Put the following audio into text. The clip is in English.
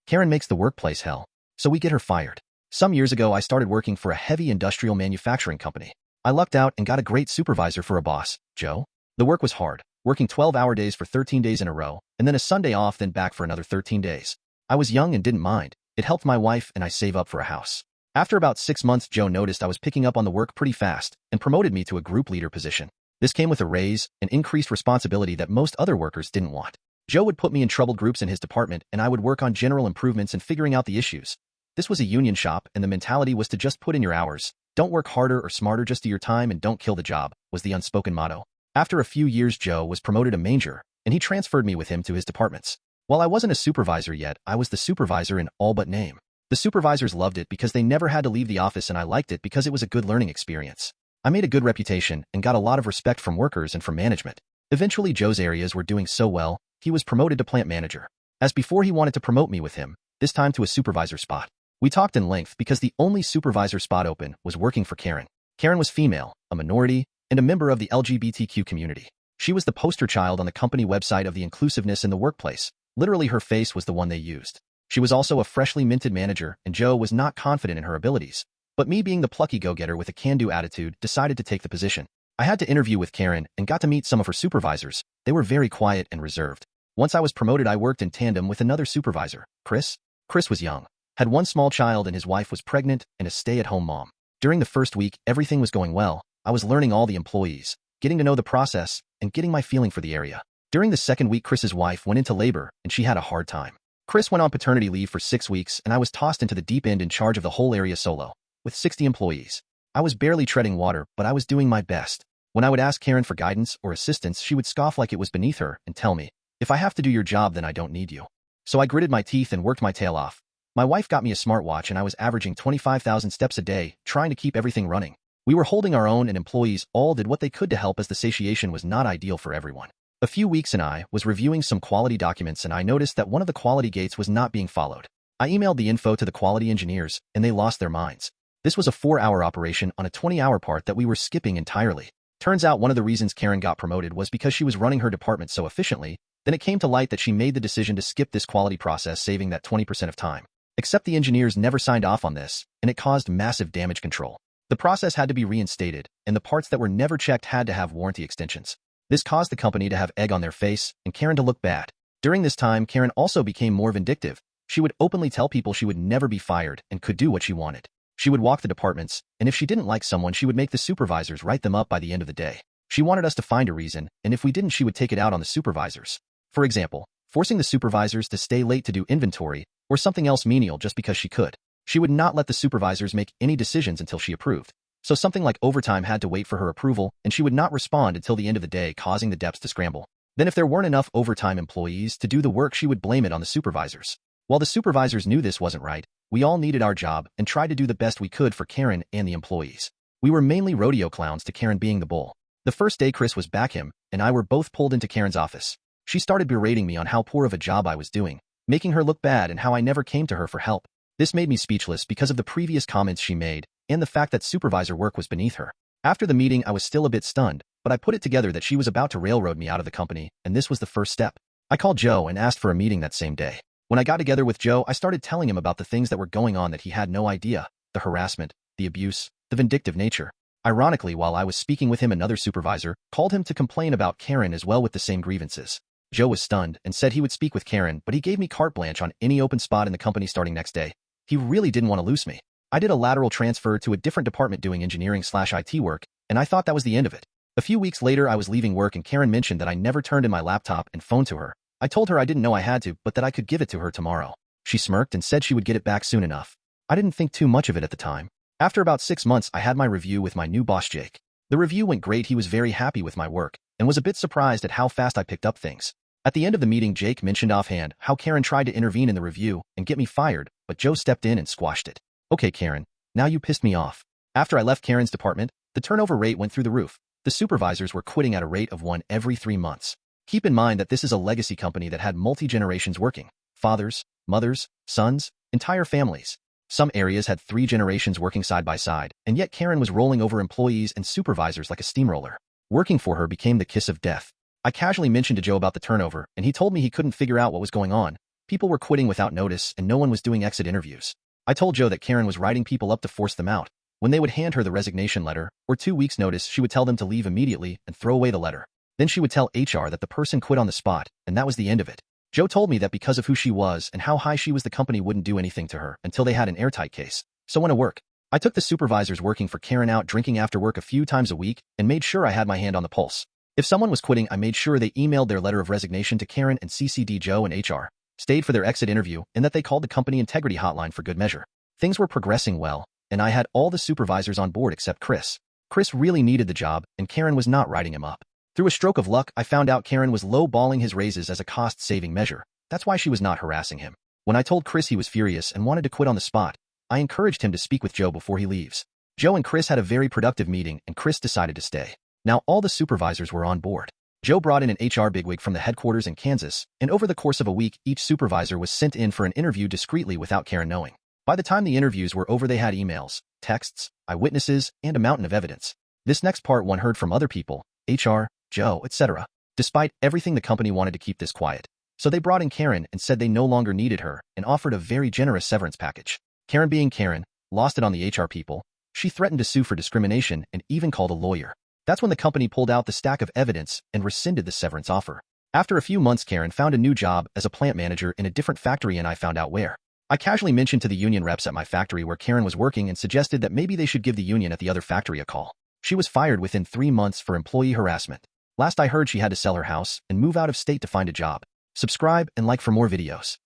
Karen makes the workplace hell, so we get her fired. Some years ago, I started working for a heavy industrial manufacturing company. I lucked out and got a great supervisor for a boss, Joe. The work was hard, working 12-hour days for 13 days in a row, and then a Sunday off, then back for another 13 days. I was young and didn't mind. It helped my wife and I save up for a house. After about 6 months, Joe noticed I was picking up on the work pretty fast and promoted me to a group leader position. This came with a raise and increased responsibility that most other workers didn't want. Joe would put me in troubled groups in his department, and I would work on general improvements and figuring out the issues. This was a union shop, and the mentality was to just put in your hours. Don't work harder or smarter, just do your time and don't kill the job, was the unspoken motto. After a few years, Joe was promoted to manager, and he transferred me with him to his departments. While I wasn't a supervisor yet, I was the supervisor in all but name. The supervisors loved it because they never had to leave the office, and I liked it because it was a good learning experience. I made a good reputation and got a lot of respect from workers and from management. Eventually, Joe's areas were doing so well, he was promoted to plant manager. As before, he wanted to promote me with him, this time to a supervisor spot. We talked in length because the only supervisor spot open was working for Karen. Karen was female, a minority, and a member of the LGBTQ community. She was the poster child on the company website of the inclusiveness in the workplace. Literally, her face was the one they used. She was also a freshly minted manager, and Joe was not confident in her abilities. But me, being the plucky go-getter with a can-do attitude, decided to take the position. I had to interview with Karen and got to meet some of her supervisors. They were very quiet and reserved. Once I was promoted, I worked in tandem with another supervisor, Chris. Chris was young, had one small child, and his wife was pregnant and a stay-at-home mom. During the first week, everything was going well. I was learning all the employees, getting to know the process, and getting my feeling for the area. During the second week, Chris's wife went into labor, and she had a hard time. Chris went on paternity leave for 6 weeks, and I was tossed into the deep end in charge of the whole area solo, with 60 employees. I was barely treading water, but I was doing my best. When I would ask Karen for guidance or assistance, she would scoff like it was beneath her and tell me, "If I have to do your job, then I don't need you." So I gritted my teeth and worked my tail off. My wife got me a smartwatch, and I was averaging 25,000 steps a day, trying to keep everything running. We were holding our own, and employees all did what they could to help, as the satiation was not ideal for everyone. A few weeks and I was reviewing some quality documents, and I noticed that one of the quality gates was not being followed. I emailed the info to the quality engineers, and they lost their minds. This was a 4-hour operation on a 20-hour part that we were skipping entirely. Turns out one of the reasons Karen got promoted was because she was running her department so efficiently. Then it came to light that she made the decision to skip this quality process, saving that 20% of time. Except the engineers never signed off on this, and it caused massive damage control. The process had to be reinstated, and the parts that were never checked had to have warranty extensions. This caused the company to have egg on their face and Karen to look bad. During this time, Karen also became more vindictive. She would openly tell people she would never be fired and could do what she wanted. She would walk the departments, and if she didn't like someone, she would make the supervisors write them up by the end of the day. She wanted us to find a reason, and if we didn't, she would take it out on the supervisors. For example, forcing the supervisors to stay late to do inventory or something else menial just because she could. She would not let the supervisors make any decisions until she approved. So something like overtime had to wait for her approval, and she would not respond until the end of the day, causing the depths to scramble. Then if there weren't enough overtime employees to do the work, she would blame it on the supervisors. While the supervisors knew this wasn't right, we all needed our job and tried to do the best we could for Karen and the employees. We were mainly rodeo clowns to Karen being the bull. The first day, Chris was back, him and I were both pulled into Karen's office. She started berating me on how poor of a job I was doing, making her look bad, and how I never came to her for help. This made me speechless because of the previous comments she made and the fact that supervisor work was beneath her. After the meeting, I was still a bit stunned, but I put it together that she was about to railroad me out of the company, and this was the first step. I called Joe and asked for a meeting that same day. When I got together with Joe, I started telling him about the things that were going on that he had no idea: the harassment, the abuse, the vindictive nature. Ironically, while I was speaking with him, another supervisor called him to complain about Karen as well with the same grievances. Joe was stunned and said he would speak with Karen, but he gave me carte blanche on any open spot in the company starting next day. He really didn't want to lose me. I did a lateral transfer to a different department doing engineering/IT work, and I thought that was the end of it. A few weeks later, I was leaving work and Karen mentioned that I never turned in my laptop and phone to her. I told her I didn't know I had to, but that I could give it to her tomorrow. She smirked and said she would get it back soon enough. I didn't think too much of it at the time. After about 6 months, I had my review with my new boss, Jake. The review went great. He was very happy with my work and was a bit surprised at how fast I picked up things. At the end of the meeting, Jake mentioned offhand how Karen tried to intervene in the review and get me fired, but Joe stepped in and squashed it. "Okay, Karen, now you pissed me off." After I left Karen's department, the turnover rate went through the roof. The supervisors were quitting at a rate of 1 every 3 months. Keep in mind that this is a legacy company that had multi-generations working: fathers, mothers, sons, entire families. Some areas had 3 generations working side by side, and yet Karen was rolling over employees and supervisors like a steamroller. Working for her became the kiss of death. I casually mentioned to Joe about the turnover, and he told me he couldn't figure out what was going on. People were quitting without notice and no one was doing exit interviews. I told Joe that Karen was writing people up to force them out. When they would hand her the resignation letter, or 2 weeks notice, she would tell them to leave immediately and throw away the letter. Then she would tell HR that the person quit on the spot, and that was the end of it. Joe told me that because of who she was and how high she was, the company wouldn't do anything to her until they had an airtight case. So went to work. I took the supervisors working for Karen out drinking after work a few times a week and made sure I had my hand on the pulse. If someone was quitting, I made sure they emailed their letter of resignation to Karen and CC'd Joe and HR, stayed for their exit interview, and that they called the company integrity hotline for good measure. Things were progressing well, and I had all the supervisors on board except Chris. Chris really needed the job, and Karen was not writing him up. Through a stroke of luck, I found out Karen was low-balling his raises as a cost-saving measure. That's why she was not harassing him. When I told Chris he was furious and wanted to quit on the spot, I encouraged him to speak with Joe before he leaves. Joe and Chris had a very productive meeting, and Chris decided to stay. Now all the supervisors were on board. Joe brought in an HR bigwig from the headquarters in Kansas, and over the course of a week, each supervisor was sent in for an interview discreetly without Karen knowing. By the time the interviews were over, they had emails, texts, eyewitnesses, and a mountain of evidence. This next part one heard from other people, HR, Joe, etc. Despite everything, the company wanted to keep this quiet. So they brought in Karen and said they no longer needed her and offered a very generous severance package. Karen, being Karen, lost it on the HR people. She threatened to sue for discrimination and even called a lawyer. That's when the company pulled out the stack of evidence and rescinded the severance offer. After a few months, Karen found a new job as a plant manager in a different factory, and I found out where. I casually mentioned to the union reps at my factory where Karen was working and suggested that maybe they should give the union at the other factory a call. She was fired within 3 months for employee harassment. Last I heard, she had to sell her house and move out of state to find a job. Subscribe and like for more videos.